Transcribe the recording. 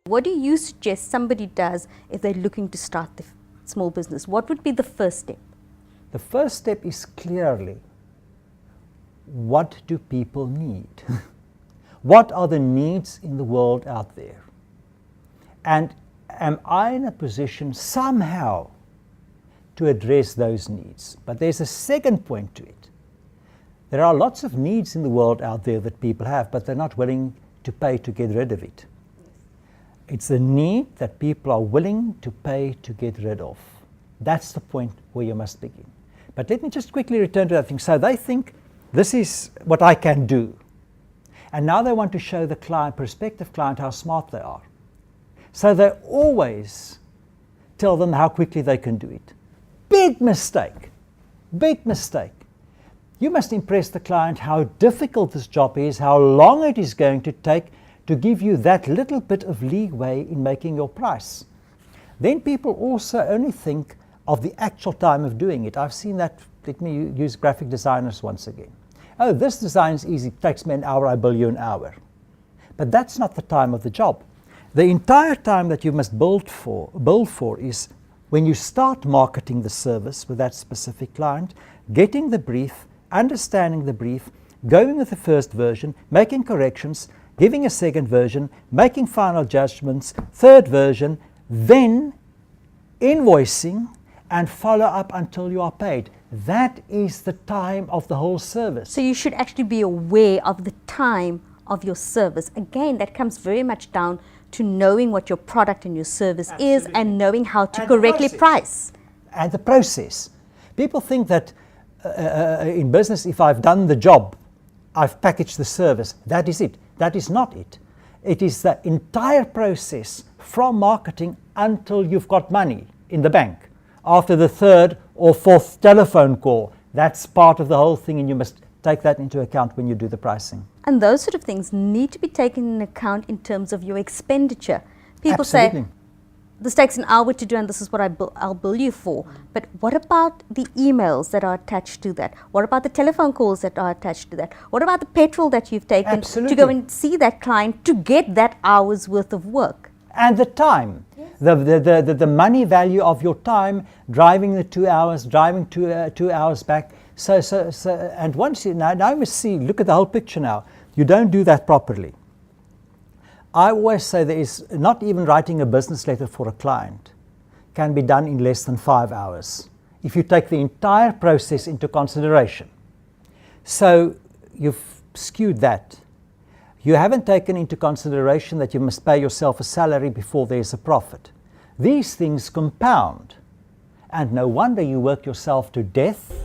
What do you suggest somebody does if they're looking to start the small business? What would be the first step? The first step is clearly, what do people need? What are the needs in the world out there? And am I in a position somehow to address those needs? But there's a second point to it. There are lots of needs in the world out there that people have, but they're not willing to pay to get rid of it. It's a need that people are willing to pay to get rid of. That's the point where you must begin. But let me just quickly return to that thing. So they think, this is what I can do. And now they want to show the client, prospective client, how smart they are. So they always tell them how quickly they can do it. Big mistake. Big mistake. You must impress the client how difficult this job is, how long it is going to take to give you that little bit of leeway in making your price. Then people also only think of the actual time of doing it. I've seen that. Let me use graphic designers once again. Oh, this design is easy, it takes me an hour, I bill you an hour. But that's not the time of the job. The entire time that you must build for is when you start marketing the service with that specific client, getting the brief, understanding the brief, going with the first version, making corrections, giving a second version, making final judgments, third version, then invoicing and follow up until you are paid. That is the time of the whole service. So you should actually be aware of the time of your service. Again, that comes very much down to knowing what your product and your service is and knowing how to correctly price. And the process. People think that in business, if I've done the job, I've packaged the service. That is it. That is not it. It is the entire process from marketing until you've got money in the bank. After the third or fourth telephone call, that's part of the whole thing, and you must take that into account when you do the pricing. And those sort of things need to be taken into account in terms of your expenditure. People Absolutely. say, this takes an hour to do and this is what I'll bill you for. But what about the emails that are attached to that? What about the telephone calls that are attached to that? What about the petrol that you've taken Absolutely. to go and see that client to get that hour's worth of work? And the time, yes. the money value of your time, driving the 2 hours, driving 2 hours back. So and once you now you must see, look at the whole picture now. You don't do that properly. I always say there is not even writing a business letter for a client can be done in less than 5 hours if you take the entire process into consideration. So you've skewed that. You haven't taken into consideration that you must pay yourself a salary before there's a profit. These things compound, and no wonder you work yourself to death